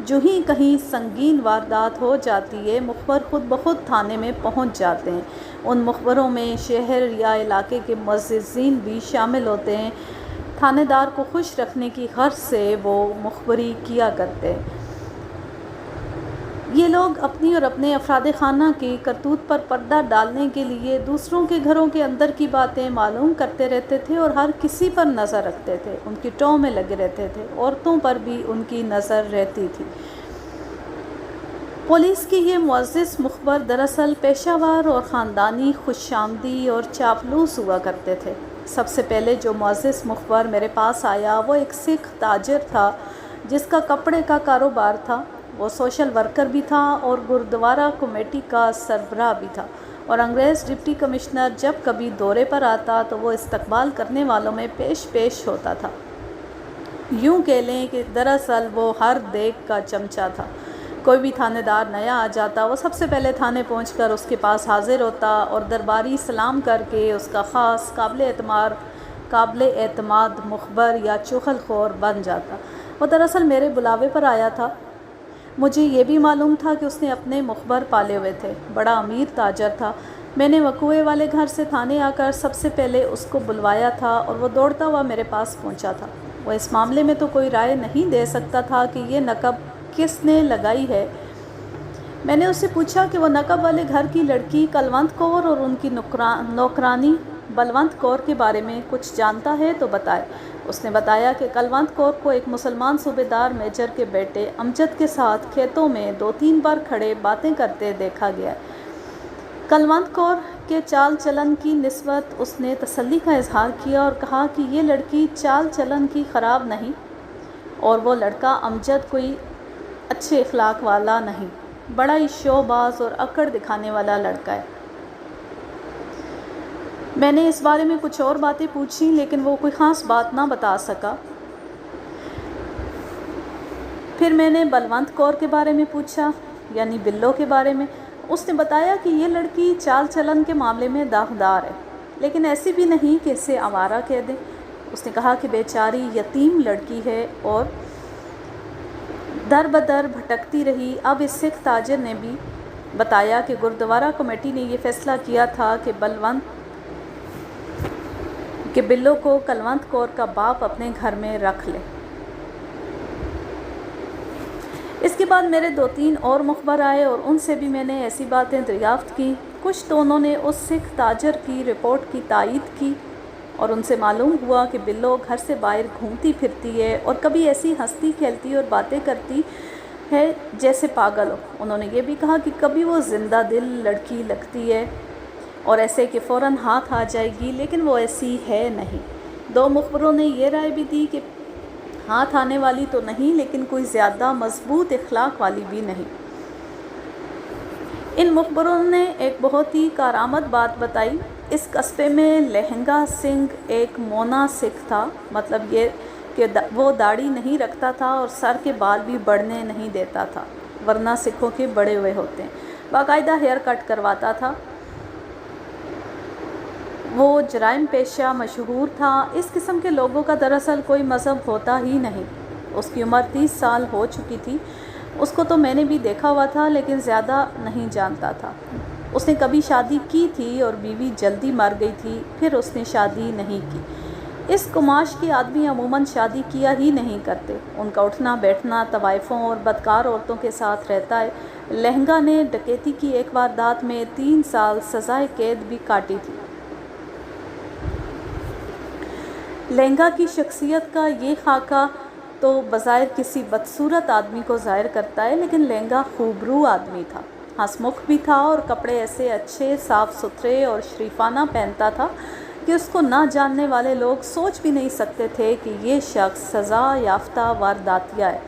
جو ہی کہیں سنگین واردات ہو جاتی ہے مخبر خود بخود تھانے میں پہنچ جاتے ہیں۔ ان مخبروں میں شہر یا علاقے کے معززین بھی شامل ہوتے ہیں۔ تھانے دار کو خوش رکھنے کی غرض سے وہ مخبری کیا کرتے ہیں۔ یہ لوگ اپنی اور اپنے افراد خانہ کی کرتوت پر پردہ ڈالنے کے لیے دوسروں کے گھروں کے اندر کی باتیں معلوم کرتے رہتے تھے اور ہر کسی پر نظر رکھتے تھے، ان کی ٹو میں لگے رہتے تھے، عورتوں پر بھی ان کی نظر رہتی تھی۔ پولیس کی یہ معزز مخبر دراصل پیشہ ور اور خاندانی خوش آمدی اور چاپلوس ہوا کرتے تھے۔ سب سے پہلے جو معزز مخبر میرے پاس آیا وہ ایک سکھ تاجر تھا جس کا کپڑے کا کاروبار تھا۔ وہ سوشل ورکر بھی تھا اور گردوارہ کمیٹی کا سربراہ بھی تھا، اور انگریز ڈپٹی کمشنر جب کبھی دورے پر آتا تو وہ استقبال کرنے والوں میں پیش ہوتا تھا۔ یوں کہہ لیں کہ دراصل وہ ہر دیگ کا چمچہ تھا۔ کوئی بھی تھانے دار نیا آ جاتا وہ سب سے پہلے تھانے پہنچ کر اس کے پاس حاضر ہوتا اور درباری سلام کر کے اس کا خاص قابل اعتماد مخبر یا چغل خور بن جاتا۔ وہ دراصل میرے بلاوے پر آیا تھا۔ مجھے یہ بھی معلوم تھا کہ اس نے اپنے مخبر پالے ہوئے تھے، بڑا امیر تاجر تھا۔ میں نے وقوعے والے گھر سے تھانے آ کر سب سے پہلے اس کو بلوایا تھا اور وہ دوڑتا ہوا میرے پاس پہنچا تھا۔ وہ اس معاملے میں تو کوئی رائے نہیں دے سکتا تھا کہ یہ نقب کس نے لگائی ہے۔ میں نے اس سے پوچھا کہ وہ نقب والے گھر کی لڑکی کلونت کور اور ان کی نوکرانی بلونت کور کے بارے میں کچھ جانتا ہے تو بتائے۔ اس نے بتایا کہ کلونت کور کو ایک مسلمان صوبے دار میجر کے بیٹے امجد کے ساتھ کھیتوں میں 2-3 بار کھڑے باتیں کرتے دیکھا گیا ہے۔ کلونت کور کے چال چلن کی نسبت اس نے تسلی کا اظہار کیا اور کہا کہ یہ لڑکی چال چلن کی خراب نہیں، اور وہ لڑکا امجد کوئی اچھے اخلاق والا نہیں، بڑا ہی شو باز اور اکڑ دکھانے والا لڑکا ہے۔ میں نے اس بارے میں کچھ اور باتیں پوچھی لیکن وہ کوئی خاص بات نہ بتا سکا۔ پھر میں نے بلونت کور کے بارے میں پوچھا، یعنی بلو کے بارے میں۔ اس نے بتایا کہ یہ لڑکی چال چلن کے معاملے میں داغدار ہے، لیکن ایسی بھی نہیں کہ اسے آوارہ کہہ دیں۔ اس نے کہا کہ بیچاری یتیم لڑکی ہے اور در بدر بھٹکتی رہی۔ اب اس سکھ تاجر نے بھی بتایا کہ گردوارہ کمیٹی نے یہ فیصلہ کیا تھا کہ بلو کو کلونت کور کا باپ اپنے گھر میں رکھ لے۔ اس کے بعد میرے 2-3 اور مخبر آئے اور ان سے بھی میں نے ایسی باتیں دریافت کی۔ کچھ تو انہوں نے اس سکھ تاجر کی رپورٹ کی تائید کی اور ان سے معلوم ہوا کہ بلو گھر سے باہر گھومتی پھرتی ہے اور کبھی ایسی ہنستی کھیلتی اور باتیں کرتی ہے جیسے پاگل ہو۔ انہوں نے یہ بھی کہا کہ کبھی وہ زندہ دل لڑکی لگتی ہے اور ایسے کہ فوراً ہاتھ آ جائے گی، لیکن وہ ایسی ہے نہیں۔ 2 مخبروں نے یہ رائے بھی دی کہ ہاتھ آنے والی تو نہیں لیکن کوئی زیادہ مضبوط اخلاق والی بھی نہیں۔ ان مخبروں نے ایک بہت ہی کارآمد بات بتائی۔ اس قصبے میں لہنگا سنگھ ایک مونا سکھ تھا، مطلب یہ کہ وہ داڑھی نہیں رکھتا تھا اور سر کے بال بھی بڑھنے نہیں دیتا تھا، ورنہ سکھوں کے بڑے ہوئے ہوتے ہیں۔ باقاعدہ ہیئر کٹ کرواتا تھا۔ وہ جرائم پیشہ مشہور تھا۔ اس قسم کے لوگوں کا دراصل کوئی مذہب ہوتا ہی نہیں۔ اس کی عمر 30 سال ہو چکی تھی۔ اس کو تو میں نے بھی دیکھا ہوا تھا لیکن زیادہ نہیں جانتا تھا۔ اس نے کبھی شادی کی تھی اور بیوی جلدی مر گئی تھی، پھر اس نے شادی نہیں کی۔ اس کماش کے آدمی عموماً شادی کیا ہی نہیں کرتے۔ ان کا اٹھنا بیٹھنا طوائفوں اور بدکار عورتوں کے ساتھ رہتا ہے۔ لہنگا نے ڈکیتی کی ایک واردات میں 3 سال سزائے قید بھی کاٹی تھی۔ لہنگا کی شخصیت کا یہ خاکہ تو بظاہر کسی بدصورت آدمی کو ظاہر کرتا ہے، لیکن لہنگا خوبرو آدمی تھا، ہنس مکھ بھی تھا اور کپڑے ایسے اچھے صاف ستھرے اور شریفانہ پہنتا تھا کہ اس کو نہ جاننے والے لوگ سوچ بھی نہیں سکتے تھے کہ یہ شخص سزا یافتہ وارداتیہ ہے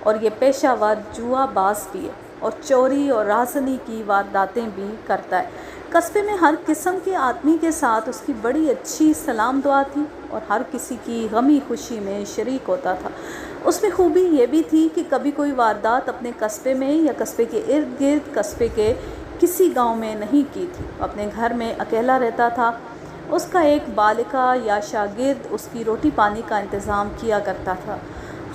اور یہ پیشہ ور جوا باز بھی ہے اور چوری اور رازنی کی وارداتیں بھی کرتا ہے۔ قصبے میں ہر قسم کے آدمی کے ساتھ اس کی بڑی اچھی سلام دعا تھی اور ہر کسی کی غمی خوشی میں شریک ہوتا تھا۔ اس میں خوبی یہ بھی تھی کہ کبھی کوئی واردات اپنے قصبے میں یا قصبے کے ارد گرد قصبے کے کسی گاؤں میں نہیں کی تھی۔ اپنے گھر میں اکیلا رہتا تھا۔ اس کا ایک بالکا یا شاگرد اس کی روٹی پانی کا انتظام کیا کرتا تھا۔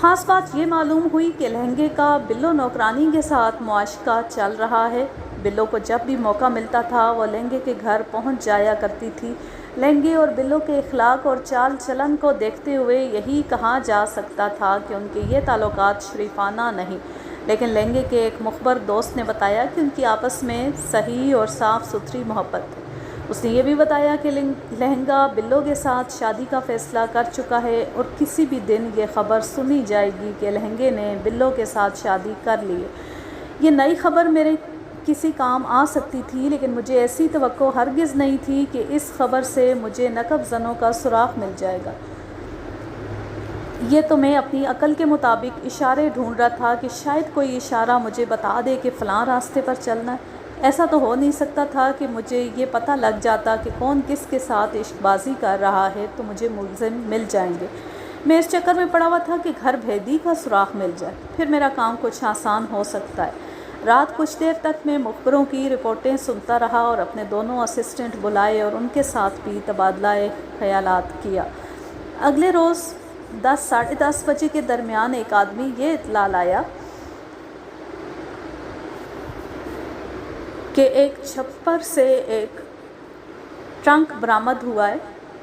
خاص بات یہ معلوم ہوئی کہ لہنگے کا بلو نوکرانی کے ساتھ معاشقہ چل رہا ہے۔ بلو کو جب بھی موقع ملتا تھا وہ لہنگے کے گھر پہنچ جایا کرتی تھی۔ لہنگے اور بلو کے اخلاق اور چال چلن کو دیکھتے ہوئے یہی کہا جا سکتا تھا کہ ان کے یہ تعلقات شریفانہ نہیں، لیکن لہنگے کے ایک مخبر دوست نے بتایا کہ ان کی آپس میں صحیح اور صاف ستھری محبت ہے۔ اس نے یہ بھی بتایا کہ لہنگا بلو کے ساتھ شادی کا فیصلہ کر چکا ہے اور کسی بھی دن یہ خبر سنی جائے گی کہ لہنگے نے بلو کے ساتھ شادی کر لی ہے۔ یہ نئی خبر میرے کسی کام آ سکتی تھی، لیکن مجھے ایسی توقع ہرگز نہیں تھی کہ اس خبر سے مجھے نقب زنوں کا سراغ مل جائے گا۔ یہ تو میں اپنی عقل کے مطابق اشارے ڈھونڈ رہا تھا کہ شاید کوئی اشارہ مجھے بتا دے کہ فلاں راستے پر چلنا ہے۔ ایسا تو ہو نہیں سکتا تھا کہ مجھے یہ پتہ لگ جاتا کہ کون کس کے ساتھ عشق بازی کر رہا ہے تو مجھے ملزم مل جائیں گے۔ میں اس چکر میں پڑا ہوا تھا کہ گھر بھیدی کا سراغ مل جائے، پھر میرا کام کچھ آسان ہو سکتا ہے۔ رات کچھ دیر تک میں مخبروں کی رپورٹیں سنتا رہا اور اپنے دونوں اسسٹنٹ بلائے اور ان کے ساتھ بھی تبادلہ خیالات کیا۔ اگلے روز 10 ساڑھے 10 بجے کے درمیان ایک آدمی یہ اطلاع لایا کہ ایک چھپر سے ایک ٹرنک برآمد ہوا ہے۔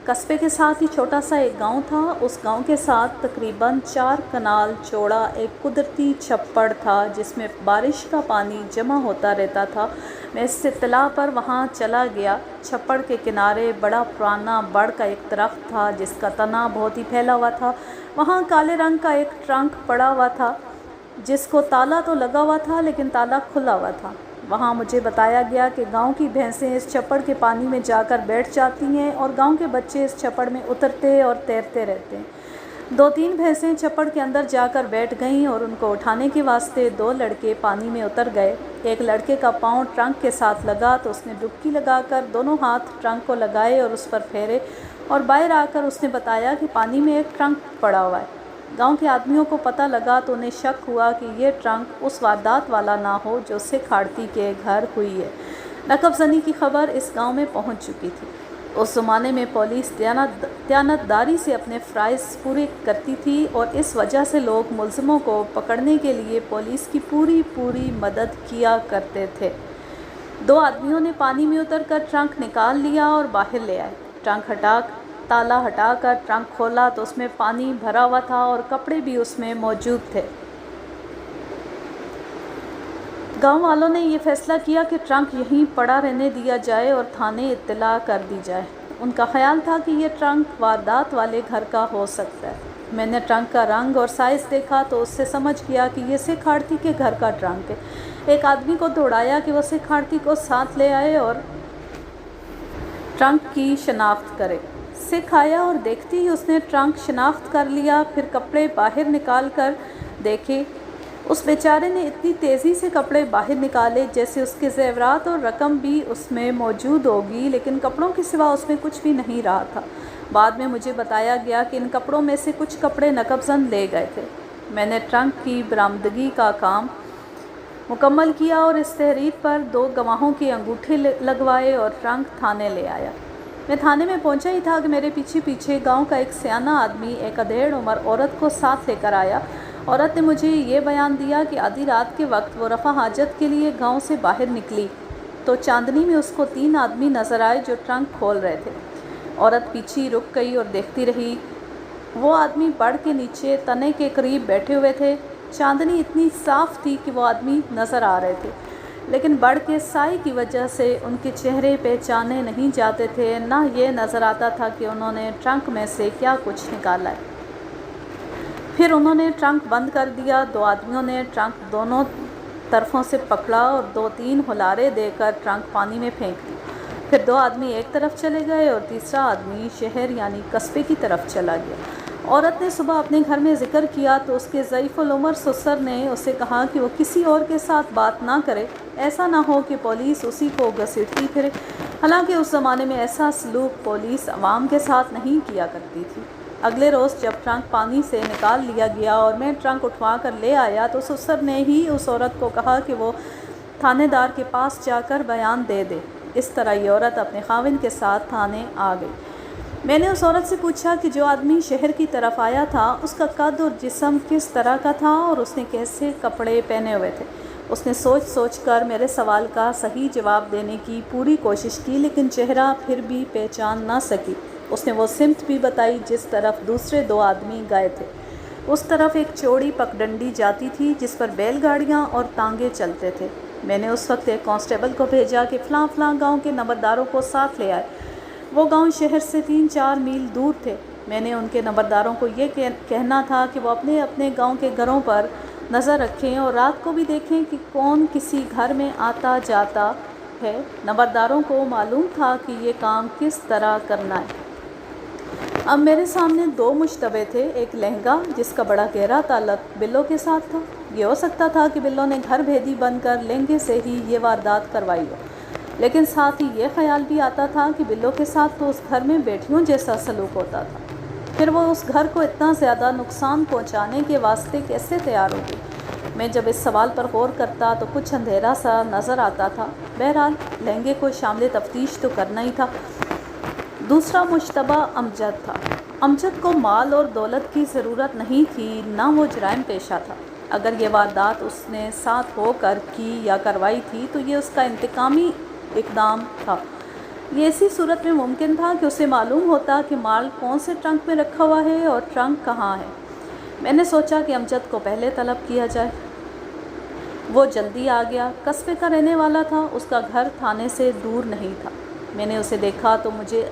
قصبے کے ساتھ ہی چھوٹا سا ایک گاؤں تھا۔ اس گاؤں کے ساتھ تقریباً 4 کنال چوڑا ایک قدرتی چھپڑ تھا جس میں بارش کا پانی جمع ہوتا رہتا تھا۔ میں اس اطلاع پر وہاں چلا گیا۔ چھپڑ کے کنارے بڑا پرانا بڑ کا ایک درخت تھا جس کا تنا بہت ہی پھیلا ہوا تھا۔ وہاں کالے رنگ کا ایک ٹرنک پڑا ہوا تھا جس کو تالا تو لگا ہوا تھا لیکن تالا کھلا ہوا تھا۔ وہاں مجھے بتایا گیا کہ گاؤں کی بھینسیں اس چھپڑ کے پانی میں جا کر بیٹھ جاتی ہیں اور گاؤں کے بچے اس چھپڑ میں اترتے اور تیرتے رہتے ہیں۔ 2-3 بھینسیں چھپڑ کے اندر جا کر بیٹھ گئیں اور ان کو اٹھانے کے واسطے 2 لڑکے پانی میں اتر گئے۔ ایک لڑکے کا پاؤں ٹرنک کے ساتھ لگا تو اس نے ڈبکی لگا کر دونوں ہاتھ ٹرنک کو لگائے اور اس پر پھیرے اور باہر آ کر اس نے بتایا کہ پانی میں ایک ٹرنک پڑا ہوا ہے۔ گاؤں کے آدمیوں کو پتہ لگا تو انہیں شک ہوا کہ یہ ٹرنک اس واردات والا نہ ہو جو سکھ آڑتی کے گھر ہوئی ہے۔ نقب زنی کی خبر اس گاؤں میں پہنچ چکی تھی۔ اس زمانے میں پولیس دیانت داری سے اپنے فرائض پورے کرتی تھی اور اس وجہ سے لوگ ملزموں کو پکڑنے کے لیے پولیس کی پوری مدد کیا کرتے تھے۔ 2 آدمیوں نے پانی میں اتر کر ٹرنک نکال لیا اور باہر لے آئے۔ تالا ہٹا کر ٹرنک کھولا تو اس میں پانی بھرا ہوا تھا اور کپڑے بھی اس میں موجود تھے۔ گاؤں والوں نے یہ فیصلہ کیا کہ ٹرنک یہیں پڑا رہنے دیا جائے اور تھانے اطلاع کر دی جائے۔ ان کا خیال تھا کہ یہ ٹرنک واردات والے گھر کا ہو سکتا ہے۔ میں نے ٹرنک کا رنگ اور سائز دیکھا تو اس سے سمجھ گیا کہ یہ سکھ آڑتی کے گھر کا ٹرنک ہے۔ ایک آدمی کو دوڑایا کہ وہ سکھ آڑتی کو ساتھ لے آئے اور ٹرنک کی شناخت کرے۔ سکھ آیا اور دیکھتی ہی اس نے ٹرنک شناخت کر لیا، پھر کپڑے باہر نکال کر دیکھے۔ اس بیچارے نے اتنی تیزی سے کپڑے باہر نکالے جیسے اس کے زیورات اور رقم بھی اس میں موجود ہوگی، لیکن کپڑوں کے سوا اس میں کچھ بھی نہیں رہا تھا۔ بعد میں مجھے بتایا گیا کہ ان کپڑوں میں سے کچھ کپڑے نقب زن لے گئے تھے۔ میں نے ٹرنک کی برآمدگی کا کام مکمل کیا اور اس تحریر پر 2 گواہوں کے انگوٹھے لگوائے اور ٹرنک تھانے لے آیا۔ میں تھانے میں پہنچا ہی تھا کہ میرے پیچھے گاؤں کا ایک سیانہ آدمی ایک ادھیڑ عمر عورت کو ساتھ لے کر آیا۔ عورت نے مجھے یہ بیان دیا کہ آدھی رات کے وقت وہ رفع حاجت کے لیے گاؤں سے باہر نکلی تو چاندنی میں اس کو 3 آدمی نظر آئے جو ٹرنک کھول رہے تھے۔ عورت پیچھے رک گئی اور دیکھتی رہی۔ وہ آدمی بڑ کے نیچے تنے کے قریب بیٹھے ہوئے تھے۔ چاندنی اتنی صاف تھی کہ وہ آدمی نظر آ رہے تھے، لیکن بڑ کے سائے کی وجہ سے ان کے چہرے پہچانے نہیں جاتے تھے، نہ یہ نظر آتا تھا کہ انہوں نے ٹرنک میں سے کیا کچھ نکالا ہے۔ پھر انہوں نے ٹرنک بند کر دیا۔ 2 آدمیوں نے ٹرنک دونوں طرفوں سے پکڑا اور 2-3 ہلارے دے کر ٹرنک پانی میں پھینک دیا۔ پھر 2 آدمی ایک طرف چلے گئے اور تیسرا آدمی شہر یعنی قصبے کی طرف چلا گیا۔ عورت نے صبح اپنے گھر میں ذکر کیا تو اس کے ضعیف العمر سسر نے اسے کہا کہ وہ کسی اور کے ساتھ بات نہ کرے، ایسا نہ ہو کہ پولیس اسی کو گھسیٹتی پھرے۔ حالانکہ اس زمانے میں ایسا سلوک پولیس عوام کے ساتھ نہیں کیا کرتی تھی۔ اگلے روز جب ٹرنک پانی سے نکال لیا گیا اور میں ٹرنک اٹھوا کر لے آیا تو سسر نے ہی اس عورت کو کہا کہ وہ تھانے دار کے پاس جا کر بیان دے دے۔ اس طرح یہ عورت اپنے خاوند کے ساتھ تھانے آ گئی۔ میں نے اس عورت سے پوچھا کہ جو آدمی شہر کی طرف آیا تھا اس کا قد اور جسم کس طرح کا تھا اور اس نے کیسے کپڑے پہنے ہوئے تھے۔ اس نے سوچ سوچ کر میرے سوال کا صحیح جواب دینے کی پوری کوشش کی، لیکن چہرہ پھر بھی پہچان نہ سکی۔ اس نے وہ سمت بھی بتائی جس طرف دوسرے دو آدمی گئے تھے۔ اس طرف ایک چوڑی پگڈنڈی جاتی تھی جس پر بیل گاڑیاں اور ٹانگے چلتے تھے۔ میں نے اس وقت ایک کانسٹیبل کو بھیجا کہ فلاں فلاں گاؤں کے نمبرداروں کو ساتھ لے آئے۔ وہ گاؤں شہر سے 3-4 میل دور تھے۔ میں نے ان کے نمبرداروں کو یہ کہنا تھا کہ وہ اپنے اپنے گاؤں کے گھروں پر نظر رکھیں اور رات کو بھی دیکھیں کہ کون کسی گھر میں آتا جاتا ہے۔ نمبرداروں کو معلوم تھا کہ یہ کام کس طرح کرنا ہے۔ اب میرے سامنے 2 مشتبہ تھے، ایک لہنگا جس کا بڑا گہرا تعلق بلو کے ساتھ تھا۔ یہ ہو سکتا تھا کہ بلو نے گھر بھیدی بن کر لہنگے سے ہی یہ واردات کروائی ہو، لیکن ساتھ ہی یہ خیال بھی آتا تھا کہ بلو کے ساتھ تو اس گھر میں بیٹیوں جیسا سلوک ہوتا تھا، پھر وہ اس گھر کو اتنا زیادہ نقصان پہنچانے کے واسطے کیسے تیار ہوگی؟ میں جب اس سوال پر غور کرتا تو کچھ اندھیرا سا نظر آتا تھا۔ بہرحال لہنگے کو شامل تفتیش تو کرنا ہی تھا۔ دوسرا مشتبہ امجد تھا۔ امجد کو مال اور دولت کی ضرورت نہیں تھی، نہ وہ جرائم پیشہ تھا۔ اگر یہ واردات اس نے ساتھ ہو کر کی یا کروائی تھی تو یہ اس کا انتقامی اقدام تھا۔ یہ اسی صورت میں ممکن تھا کہ اسے معلوم ہوتا کہ مال کون سے ٹرنک میں رکھا ہوا ہے اور ٹرنک کہاں ہے۔ میں نے سوچا کہ امجد کو پہلے طلب کیا جائے۔ وہ جلدی آ گیا، قصبے کا رہنے والا تھا، اس کا گھر تھانے سے دور نہیں تھا۔ میں نے اسے دیکھا تو مجھے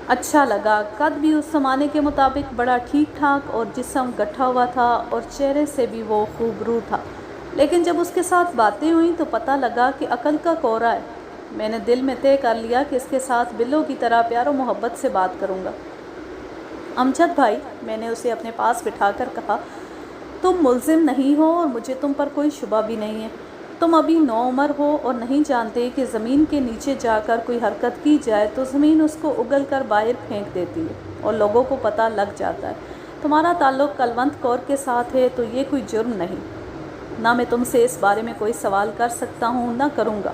اچھا لگا۔ قد بھی اس زمانے کے مطابق بڑا ٹھیک ٹھاک اور جسم گٹھا ہوا تھا اور چہرے سے بھی وہ خوبرو تھا، لیکن جب اس کے ساتھ باتیں ہوئیں تو پتہ لگا کہ عقل کا کورا ہے۔ میں نے دل میں طے کر لیا کہ اس کے ساتھ بلو کی طرح پیار و محبت سے بات کروں گا۔ امجد بھائی، میں نے اسے اپنے پاس بٹھا کر کہا، تم ملزم نہیں ہو اور مجھے تم پر کوئی شبہ بھی نہیں ہے۔ تم ابھی نوعمر ہو اور نہیں جانتے کہ زمین کے نیچے جا کر کوئی حرکت کی جائے تو زمین اس کو اگل کر باہر پھینک دیتی ہے اور لوگوں کو پتہ لگ جاتا ہے۔ تمہارا تعلق کلونت کور کے ساتھ ہے تو یہ کوئی جرم نہیں۔ نہ میں تم سے اس بارے میں کوئی سوال کر سکتا ہوں، نہ کروں گا۔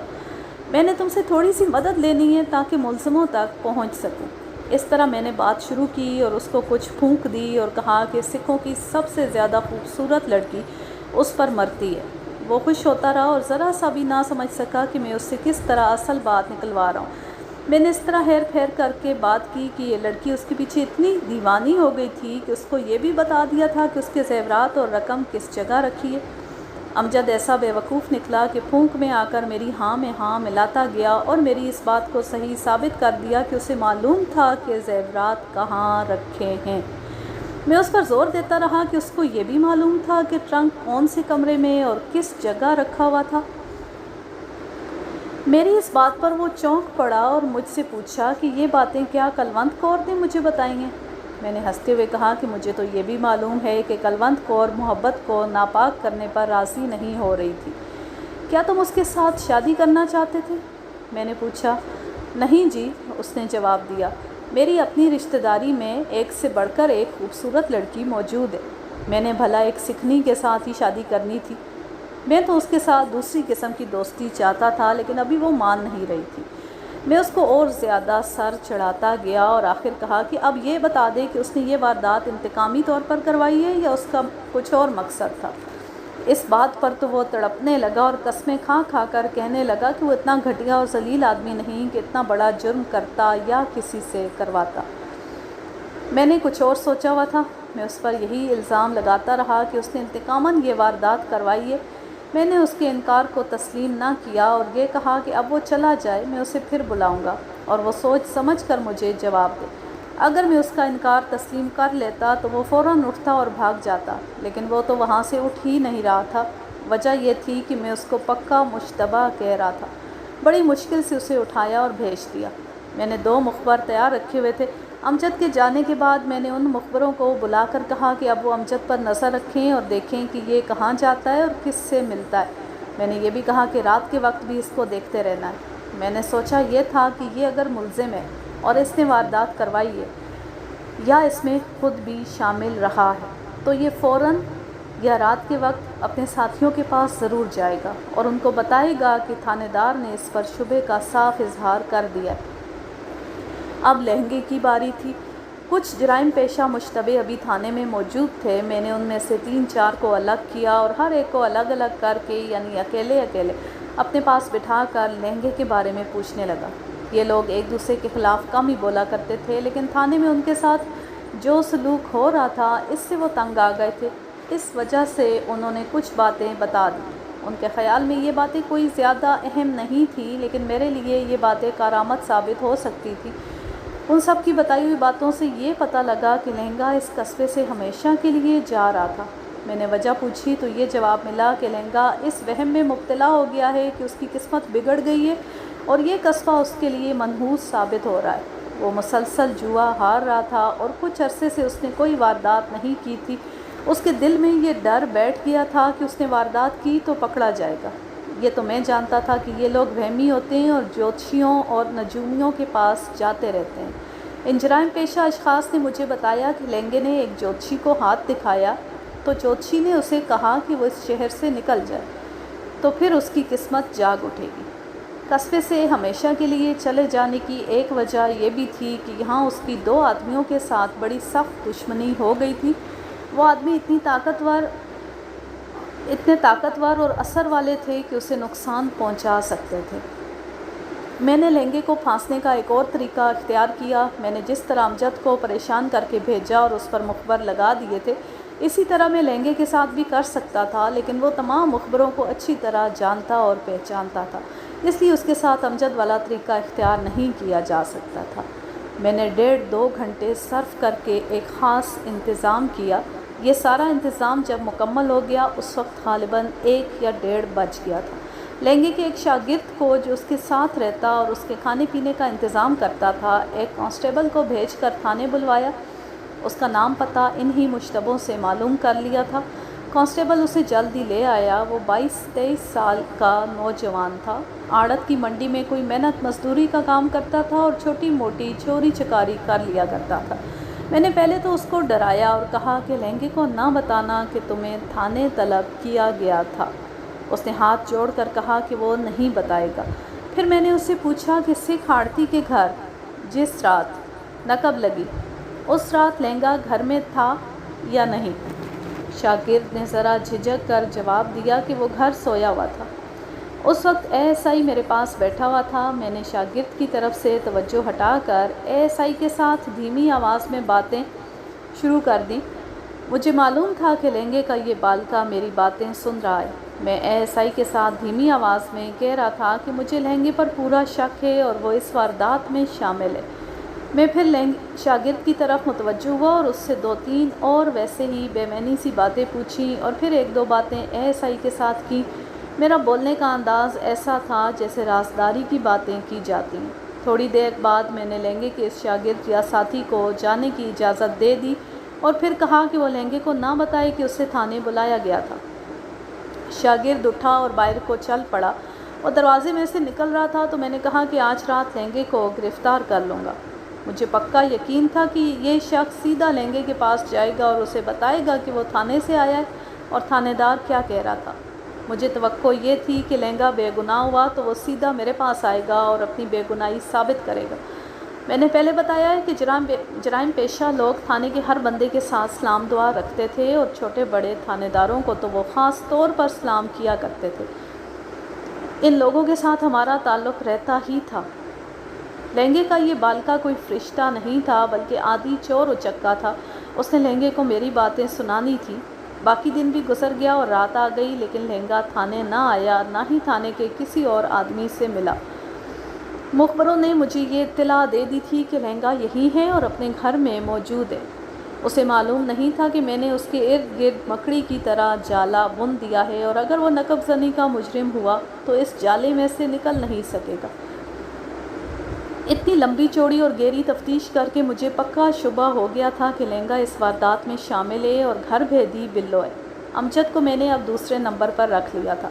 میں نے تم سے تھوڑی سی مدد لینی ہے تاکہ ملزموں تک پہنچ سکوں۔ اس طرح میں نے بات شروع کی اور اس کو کچھ پھونک دی اور کہا کہ سکھوں کی سب سے زیادہ خوبصورت لڑکی اس پر مرتی ہے۔ وہ خوش ہوتا رہا اور ذرا سا بھی نہ سمجھ سکا کہ میں اس سے کس طرح اصل بات نکلوا رہا ہوں۔ میں نے اس طرح ہیر پھیر کر کے بات کی کہ یہ لڑکی اس کے پیچھے اتنی دیوانی ہو گئی تھی کہ اس کو یہ بھی بتا دیا تھا کہ اس کے زیورات اور رقم کس جگہ رکھی ہے۔ امجد ایسا بے وقوف نکلا کہ پھونک میں آ کر میری ہاں میں ہاں ملاتا گیا اور میری اس بات کو صحیح ثابت کر دیا کہ اسے معلوم تھا کہ زیورات کہاں رکھے ہیں۔ میں اس پر زور دیتا رہا کہ اس کو یہ بھی معلوم تھا کہ ٹرنک کون سے کمرے میں اور کس جگہ رکھا ہوا تھا۔ میری اس بات پر وہ چونک پڑا اور مجھ سے پوچھا کہ یہ باتیں کیا کلونت کور نے مجھے بتائی ہیں؟ میں نے ہنستے ہوئے کہا کہ مجھے تو یہ بھی معلوم ہے کہ کلونت کور محبت کو ناپاک کرنے پر راضی نہیں ہو رہی تھی۔ کیا تم اس کے ساتھ شادی کرنا چاہتے تھے؟ میں نے پوچھا۔ نہیں جی، اس نے جواب دیا، میری اپنی رشتہ داری میں ایک سے بڑھ کر ایک خوبصورت لڑکی موجود ہے۔ میں نے بھلا ایک سکھنی کے ساتھ ہی شادی کرنی تھی۔ میں تو اس کے ساتھ دوسری قسم کی دوستی چاہتا تھا، لیکن ابھی وہ مان نہیں رہی تھی۔ میں اس کو اور زیادہ سر چڑھاتا گیا اور آخر کہا کہ اب یہ بتا دے کہ اس نے یہ واردات انتقامی طور پر کروائی ہے یا اس کا کچھ اور مقصد تھا۔ اس بات پر تو وہ تڑپنے لگا اور قسمیں کھا کھا کر کہنے لگا کہ وہ اتنا گھٹیا اور ذلیل آدمی نہیں کہ اتنا بڑا جرم کرتا یا کسی سے کرواتا۔ میں نے کچھ اور سوچا ہوا تھا۔ میں اس پر یہی الزام لگاتا رہا کہ اس نے انتقاماً یہ واردات کروائی ہے۔ میں نے اس کے انکار کو تسلیم نہ کیا اور یہ کہا کہ اب وہ چلا جائے، میں اسے پھر بلاؤں گا اور وہ سوچ سمجھ کر مجھے جواب دے۔ اگر میں اس کا انکار تسلیم کر لیتا تو وہ فوراً اٹھتا اور بھاگ جاتا، لیکن وہ تو وہاں سے اٹھ ہی نہیں رہا تھا۔ وجہ یہ تھی کہ میں اس کو پکا مشتبہ کہہ رہا تھا۔ بڑی مشکل سے اسے اٹھایا اور بھیج دیا۔ میں نے 2 مخبر تیار رکھے ہوئے تھے۔ امجد کے جانے کے بعد میں نے ان مخبروں کو بلا کر کہا کہ اب وہ امجد پر نظر رکھیں اور دیکھیں کہ یہ کہاں جاتا ہے اور کس سے ملتا ہے۔ میں نے یہ بھی کہا کہ رات کے وقت بھی اس کو دیکھتے رہنا ہے۔ میں نے سوچا یہ تھا کہ یہ اگر ملزم ہے اور اس نے واردات کروائی ہے یا اس میں خود بھی شامل رہا ہے تو یہ فوراً یا رات کے وقت اپنے ساتھیوں کے پاس ضرور جائے گا اور ان کو بتائے گا کہ تھانے دار نے اس پر شبے کا صاف اظہار کر دیا ہے۔ اب لہنگے کی باری تھی۔ کچھ جرائم پیشہ مشتبہ ابھی تھانے میں موجود تھے۔ میں نے ان میں سے 3-4 کو الگ کیا اور ہر ایک کو الگ الگ کر کے یعنی اکیلے اپنے پاس بٹھا کر لہنگے کے بارے میں پوچھنے لگا۔ یہ لوگ ایک دوسرے کے خلاف کم ہی بولا کرتے تھے، لیکن تھانے میں ان کے ساتھ جو سلوک ہو رہا تھا اس سے وہ تنگ آ گئے تھے۔ اس وجہ سے انہوں نے کچھ باتیں بتا دیں۔ ان کے خیال میں یہ باتیں کوئی زیادہ اہم نہیں تھیں، لیکن میرے لیے یہ باتیں کارآمد ثابت ہو سکتی تھیں۔ ان سب کی بتائی ہوئی باتوں سے یہ پتہ لگا کہ لہنگا اس قصبے سے ہمیشہ کے لیے جا رہا تھا۔ میں نے وجہ پوچھی تو یہ جواب ملا کہ لہنگا اس وہم میں مبتلا ہو گیا ہے کہ اس کی قسمت بگڑ گئی ہے اور یہ قصبہ اس کے لیے منحوس ثابت ہو رہا ہے۔ وہ مسلسل جوا ہار رہا تھا اور کچھ عرصے سے اس نے کوئی واردات نہیں کی تھی۔ اس کے دل میں یہ ڈر بیٹھ گیا تھا کہ اس نے واردات کی تو پکڑا جائے گا۔ یہ تو میں جانتا تھا کہ یہ لوگ وہمی ہوتے ہیں اور جوتشیوں اور نجومیوں کے پاس جاتے رہتے ہیں۔ ان جرائم پیشہ اشخاص نے مجھے بتایا کہ لہنگے نے ایک جوتشی کو ہاتھ دکھایا تو جوتشی نے اسے کہا کہ وہ اس شہر سے نکل جائے تو پھر اس کی قسمت جاگ اٹھے گی۔ قصبے سے ہمیشہ کے لیے چلے جانے کی ایک وجہ یہ بھی تھی کہ یہاں اس کی 2 آدمیوں کے ساتھ بڑی سخت دشمنی ہو گئی تھی۔ وہ آدمی اتنے طاقتور اور اثر والے تھے کہ اسے نقصان پہنچا سکتے تھے۔ میں نے لہنگے کو پھانسنے کا ایک اور طریقہ اختیار کیا۔ میں نے جس طرح امجد کو پریشان کر کے بھیجا اور اس پر مخبر لگا دیے تھے، اسی طرح میں لہنگے کے ساتھ بھی کر سکتا تھا، لیکن وہ تمام مخبروں کو اچھی طرح جانتا اور پہچانتا تھا، اس لیے اس کے ساتھ امجد والا طریقہ اختیار نہیں کیا جا سکتا تھا۔ میں نے 1.5-2 گھنٹے صرف کر کے ایک خاص انتظام کیا۔ یہ سارا انتظام جب مکمل ہو گیا اس وقت غالباً 1 یا 1:30 بج گیا تھا۔ لہنگے کے ایک شاگرد کو جو اس کے ساتھ رہتا اور اس کے کھانے پینے کا انتظام کرتا تھا، ایک کانسٹیبل کو بھیج کر تھانے بلوایا۔ اس کا نام پتہ انہی مشتبوں سے معلوم کر لیا تھا۔ کانسٹیبل اسے جلد ہی لے آیا۔ وہ 22-23 سال کا نوجوان تھا۔ آڑت کی منڈی میں کوئی محنت مزدوری کا کام کرتا تھا اور چھوٹی موٹی چوری چکاری کر لیا کرتا تھا۔ میں نے پہلے تو اس کو ڈرایا اور کہا کہ لہنگے کو نہ بتانا کہ تمہیں تھانے طلب کیا گیا تھا۔ اس نے ہاتھ جوڑ کر کہا کہ وہ نہیں بتائے گا۔ پھر میں نے اس سے پوچھا کہ سکھ آڑتی کے گھر جس رات نقب لگی اس رات لہنگا گھر میں تھا یا نہیں؟ شاگرد نے ذرا جھجک کر جواب دیا کہ وہ گھر سویا ہوا تھا۔ اس وقت ASI میرے پاس بیٹھا ہوا تھا۔ میں نے شاگرد کی طرف سے توجہ ہٹا کر ASI کے ساتھ دھیمی آواز میں باتیں شروع کر دیں۔ مجھے معلوم تھا کہ لہنگے کا یہ بالکا میری باتیں سن رہا ہے۔ میں ASI کے ساتھ دھیمی آواز میں کہہ رہا تھا کہ مجھے لہنگے پر پورا شک ہے اور وہ اس واردات میں شامل ہے۔ میں پھر شاگرد کی طرف متوجہ ہوا اور اس سے 2-3 اور ویسے ہی بے معنی سی باتیں پوچھیں اور پھر 1-2 باتیں ASI کے ساتھ کی۔ میرا بولنے کا انداز ایسا تھا جیسے رازداری کی باتیں کی جاتی ہیں۔ تھوڑی دیر بعد میں نے لہنگے کے اس شاگرد یا ساتھی کو جانے کی اجازت دے دی اور پھر کہا کہ وہ لہنگے کو نہ بتائے کہ اسے تھانے بلایا گیا تھا۔ شاگرد اٹھا اور باہر کو چل پڑا۔ وہ دروازے میں سے نکل رہا تھا تو میں نے کہا کہ آج رات لہنگے کو گرفتار کر لوں گا۔ مجھے پکا یقین تھا کہ یہ شخص سیدھا لہنگے کے پاس جائے گا اور اسے بتائے گا کہ وہ تھانے سے آیا ہے اور تھانے دار کیا کہہ رہا تھا۔ مجھے توقع یہ تھی کہ لہنگا بے گناہ ہوا تو وہ سیدھا میرے پاس آئے گا اور اپنی بے گناہی ثابت کرے گا۔ میں نے پہلے بتایا ہے کہ جرائم پیشہ لوگ تھانے کے ہر بندے کے ساتھ سلام دعا رکھتے تھے اور چھوٹے بڑے تھانے داروں کو تو وہ خاص طور پر سلام کیا کرتے تھے۔ ان لوگوں کے ساتھ ہمارا تعلق رہتا ہی تھا۔ لہنگے کا یہ بالکا کوئی فرشتہ نہیں تھا بلکہ عادی چور اچکا تھا۔ اس نے لہنگے کو میری باتیں سنانی تھی۔ باقی دن بھی گزر گیا اور رات آ گئی، لیکن لہنگا تھانے نہ آیا، نہ ہی تھانے کے کسی اور آدمی سے ملا۔ مخبروں نے مجھے یہ اطلاع دے دی تھی کہ لہنگا یہی ہے اور اپنے گھر میں موجود ہے۔ اسے معلوم نہیں تھا کہ میں نے اس کے ارد گرد مکڑی کی طرح جالا بن دیا ہے اور اگر وہ نقب زنی کا مجرم ہوا تو اس جالے میں سے نکل نہیں سکے گا۔ اتنی لمبی چوڑی اور گہری تفتیش کر کے مجھے پکا شبہ ہو گیا تھا کہ لہنگا اس واردات میں شامل ہے اور گھر بھیدی بلو ہے۔ امجد کو میں نے اب دوسرے نمبر پر رکھ لیا تھا۔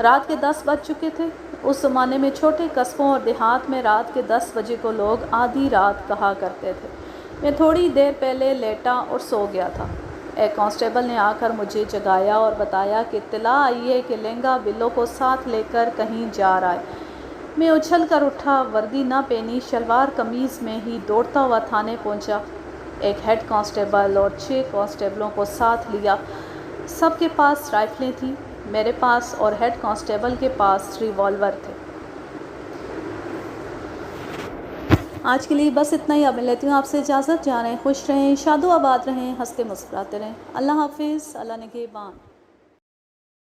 رات کے 10 بج چکے تھے۔ اس زمانے میں چھوٹے قصبوں اور دیہات میں رات کے 10 بجے کو لوگ آدھی رات کہا کرتے تھے۔ میں تھوڑی دیر پہلے لیٹا اور سو گیا تھا۔ ایک کانسٹیبل نے آ کر مجھے جگایا اور بتایا کہ اطلاع آئی ہے کہ لہنگا بلو کو ساتھ لے کر کہیں جا رہا ہے۔ میں اچھل کر اٹھا، وردی نہ پہنی، شلوار قمیض میں ہی دوڑتا ہوا تھانے پہنچا۔ ایک ہیڈ کانسٹیبل اور 6 کانسٹیبلوں کو ساتھ لیا۔ سب کے پاس رائفلیں تھیں، میرے پاس اور ہیڈ کانسٹیبل کے پاس ریوالور تھے۔ آج کے لیے بس اتنا ہی، اب میں لیتی ہوں آپ سے اجازت۔ جا رہے ہیں، خوش رہیں، شاد و آباد رہیں، ہنستے مسکراتے رہیں۔ اللہ حافظ، اللہ نگہبان۔